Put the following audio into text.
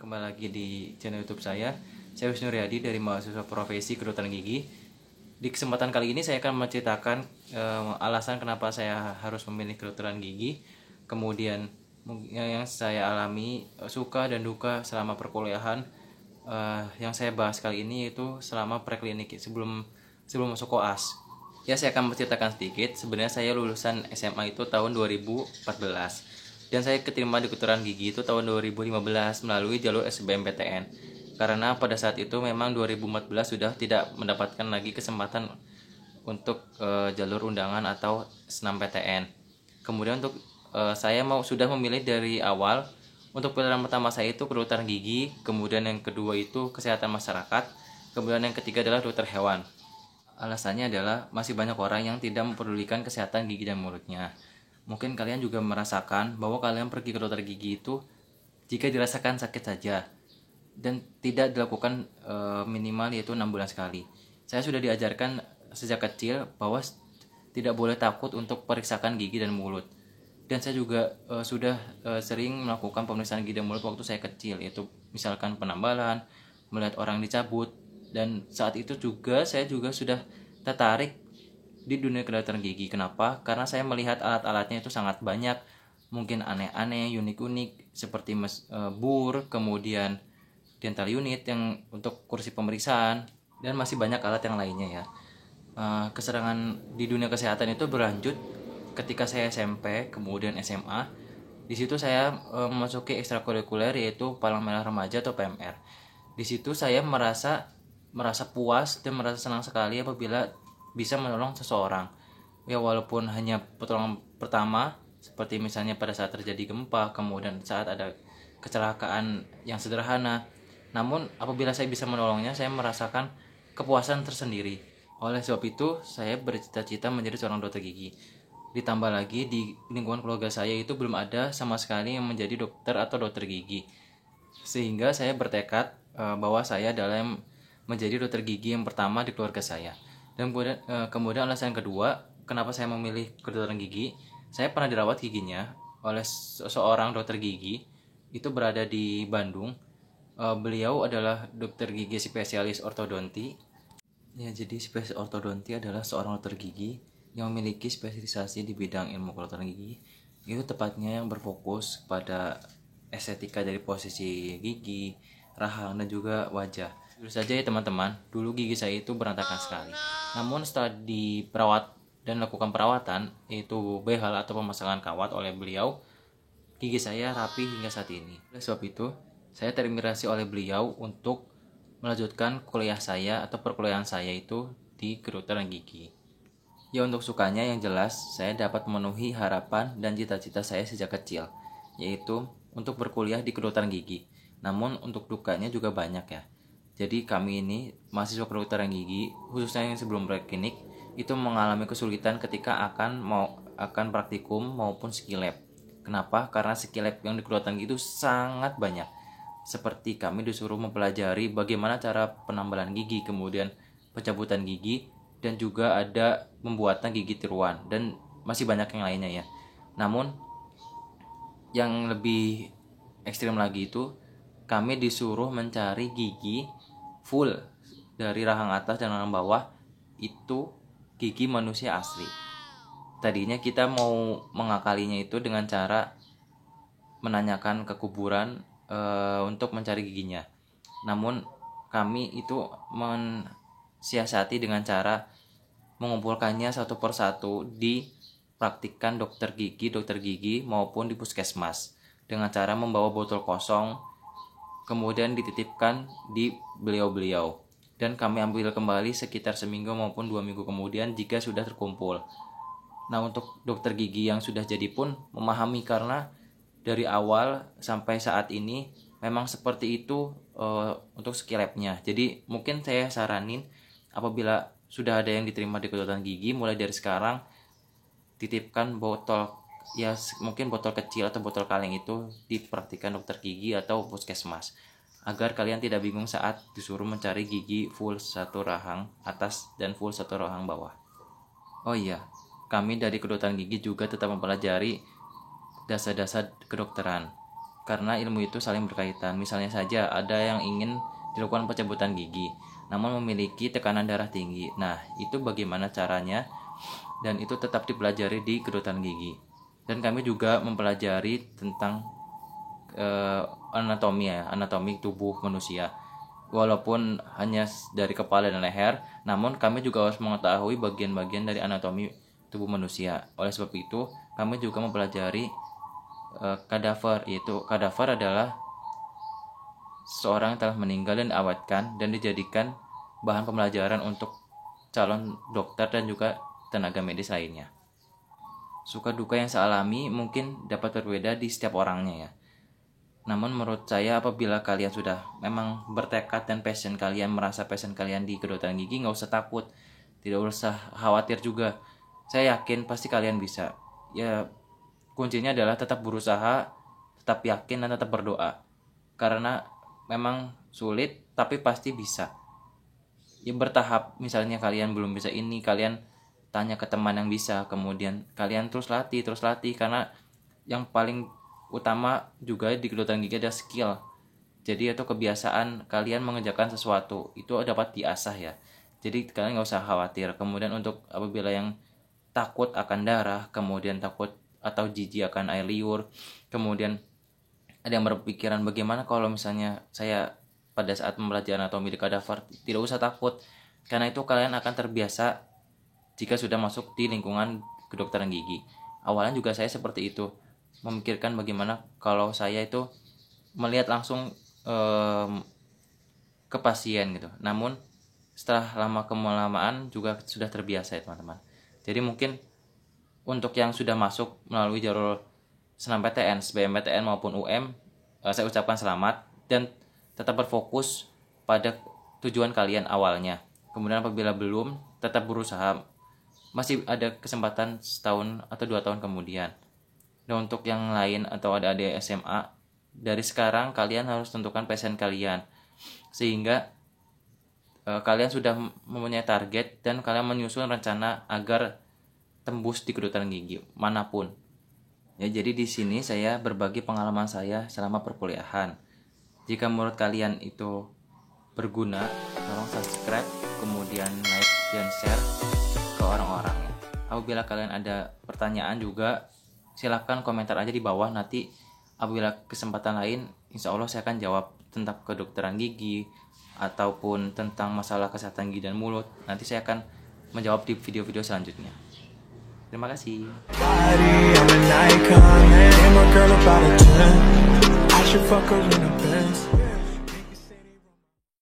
kembali lagi di channel YouTube saya. Saya Wisnu Riyadi dari mahasiswa profesi kedokteran gigi. Di kesempatan kali ini saya akan menceritakan alasan kenapa saya harus memilih kedokteran gigi, kemudian yang saya alami, suka dan duka selama perkuliahan. Yang saya bahas kali ini itu selama preklinik sebelum masuk koas. Ya, saya akan menceritakan sedikit. Sebenarnya saya lulusan SMA itu tahun 2014. Dan saya keterima di kedokteran gigi itu tahun 2015 melalui jalur SBMPTN. Karena pada saat itu memang 2014 sudah tidak mendapatkan lagi kesempatan untuk jalur undangan atau SNMPTN. Kemudian untuk saya sudah memilih dari awal. Untuk pilihan pertama saya itu kedokteran gigi, kemudian yang kedua itu kesehatan masyarakat, kemudian yang ketiga adalah dokter hewan. Alasannya adalah masih banyak orang yang tidak mempedulikan kesehatan gigi dan mulutnya. Mungkin kalian juga merasakan bahwa kalian pergi ke dokter gigi itu jika dirasakan sakit saja dan tidak dilakukan minimal yaitu 6 bulan sekali. Saya sudah diajarkan sejak kecil bahwa tidak boleh takut untuk periksakan gigi dan mulut. Dan saya juga sudah sering melakukan pemeriksaan gigi dan mulut waktu saya kecil, yaitu misalkan penambalan, melihat orang dicabut, dan saat itu juga saya juga sudah tertarik di dunia kedokteran gigi. Kenapa? Karena saya melihat alat-alatnya itu sangat banyak, mungkin aneh-aneh, unik-unik, seperti bur, kemudian dental unit yang untuk kursi pemeriksaan, dan masih banyak alat yang lainnya ya. Keserangan di dunia kesehatan itu berlanjut ketika saya SMP, kemudian SMA. Di situ saya memasuki ekstrakurikuler yaitu Palang Merah Remaja atau PMR. Di situ saya merasa puas dan merasa senang sekali apabila bisa menolong seseorang. Ya, walaupun hanya pertolongan pertama, seperti misalnya pada saat terjadi gempa, kemudian saat ada kecelakaan yang sederhana. Namun apabila saya bisa menolongnya, saya merasakan kepuasan tersendiri. Oleh sebab itu, saya bercita-cita menjadi seorang dokter gigi. Ditambah lagi di lingkungan keluarga saya itu belum ada sama sekali yang menjadi dokter atau dokter gigi. Sehingga saya bertekad bahwa saya adalah yang menjadi dokter gigi yang pertama di keluarga saya. Dan kemudian alasan kedua, kenapa saya memilih kedokteran gigi, saya pernah dirawat giginya oleh seorang dokter gigi, itu berada di Bandung. Beliau adalah dokter gigi spesialis ortodonti. Ya, jadi spesialis ortodonti adalah seorang dokter gigi yang memiliki spesialisasi di bidang ilmu kedokteran gigi. Itu tepatnya yang berfokus pada estetika dari posisi gigi, rahang, dan juga wajah. Dulu saja ya teman-teman, dulu gigi saya itu berantakan sekali. Namun setelah diperawat dan lakukan perawatan, yaitu behal atau pemasangan kawat oleh beliau, gigi saya rapi hingga saat ini. Oleh sebab itu, saya terinspirasi oleh beliau untuk melanjutkan kuliah saya atau perkuliahan saya itu di kedokteran gigi. Ya, untuk sukanya yang jelas, saya dapat memenuhi harapan dan cita-cita saya sejak kecil, yaitu untuk berkuliah di kedokteran gigi. Namun untuk dukanya juga banyak ya. Jadi kami ini mahasiswa kedokteran gigi, khususnya yang sebelum preklinik, itu mengalami kesulitan ketika akan praktikum maupun skill lab. Kenapa? Karena skill lab yang di kedokteran gigi itu sangat banyak. Seperti kami disuruh mempelajari bagaimana cara penambalan gigi, kemudian pencabutan gigi, dan juga ada pembuatan gigi tiruan, dan masih banyak yang lainnya ya. Namun yang lebih ekstrim lagi itu kami disuruh mencari gigi full dari rahang atas dan rahang bawah, itu gigi manusia asli. Tadinya kita mau mengakalinya itu dengan cara menanyakan ke kuburan untuk mencari giginya. Namun kami itu mensiasati dengan cara mengumpulkannya satu persatu di praktikan dokter gigi maupun di puskesmas dengan cara membawa botol kosong, kemudian dititipkan di beliau-beliau, dan kami ambil kembali sekitar seminggu maupun 2 minggu kemudian jika sudah terkumpul. Nah, untuk dokter gigi yang sudah jadi pun memahami, karena dari awal sampai saat ini memang seperti itu untuk skill lab-nya. Jadi mungkin saya saranin apabila sudah ada yang diterima di kedokteran gigi, mulai dari sekarang titipkan botol, ya mungkin botol kecil atau botol kaleng itu dipraktikkan dokter gigi atau puskesmas, agar kalian tidak bingung saat disuruh mencari gigi full satu rahang atas dan full satu rahang bawah. Oh iya, kami dari kedokteran gigi juga tetap mempelajari dasar-dasar kedokteran. karena ilmu itu saling berkaitan. Misalnya saja ada yang ingin dilakukan pencabutan gigi namun memiliki tekanan darah tinggi. Nah, itu bagaimana caranya, dan itu tetap dipelajari di kedokteran gigi. Dan kami juga mempelajari tentang anatomi tubuh manusia. Walaupun hanya dari kepala dan leher, namun kami juga harus mengetahui bagian-bagian dari anatomi tubuh manusia. Oleh sebab itu, kami juga mempelajari kadaver, yaitu kadaver adalah seorang yang telah meninggal dan diawetkan dan dijadikan bahan pembelajaran untuk calon dokter dan juga tenaga medis lainnya. Suka duka yang saya alami mungkin dapat berbeda di setiap orangnya ya. Namun menurut saya, apabila kalian sudah memang bertekad dan merasa passion kalian di kedokteran gigi, nggak usah takut, tidak usah khawatir juga. Saya yakin pasti kalian bisa. Ya, kuncinya adalah tetap berusaha, tetap yakin dan tetap berdoa. Karena memang sulit, tapi pasti bisa. Ya bertahap, misalnya kalian belum bisa ini, kalian tanya ke teman yang bisa, kemudian kalian terus latih, karena yang paling utama juga di kedokteran gigi ada skill. Jadi itu kebiasaan kalian mengerjakan sesuatu, itu dapat diasah ya. Jadi kalian nggak usah khawatir. Kemudian untuk apabila yang takut akan darah, kemudian takut atau jijik akan air liur, kemudian ada yang berpikiran bagaimana kalau misalnya saya pada saat mempelajari anatomi di kadaver, tidak usah takut, karena itu kalian akan terbiasa jika sudah masuk di lingkungan kedokteran gigi. Awalnya juga saya seperti itu, memikirkan bagaimana kalau saya itu melihat langsung ke pasien gitu. Namun setelah lama kelamaan juga sudah terbiasa ya teman-teman. Jadi mungkin untuk yang sudah masuk melalui jalur SNMPTN, SBMPTN maupun UM, saya ucapkan selamat dan tetap berfokus pada tujuan kalian awalnya. Kemudian apabila belum, tetap berusaha. Masih ada kesempatan setahun atau 2 tahun kemudian. Dan untuk yang lain atau adik-adik SMA, dari sekarang kalian harus tentukan passion kalian. Sehingga kalian sudah mempunyai target dan kalian menyusun rencana agar tembus di kedokteran gigi manapun. Ya, jadi di sini saya berbagi pengalaman saya selama perkuliahan. Jika menurut kalian itu berguna, tolong subscribe, kemudian like dan share ke orang-orang. Apabila kalian ada pertanyaan juga, silahkan komentar aja di bawah. Nanti apabila kesempatan lain, insya Allah saya akan jawab tentang kedokteran gigi ataupun tentang masalah kesehatan gigi dan mulut. Nanti saya akan menjawab di video-video selanjutnya. Terima kasih. I'm an icon, and my girl about a 10. I should fuck her in a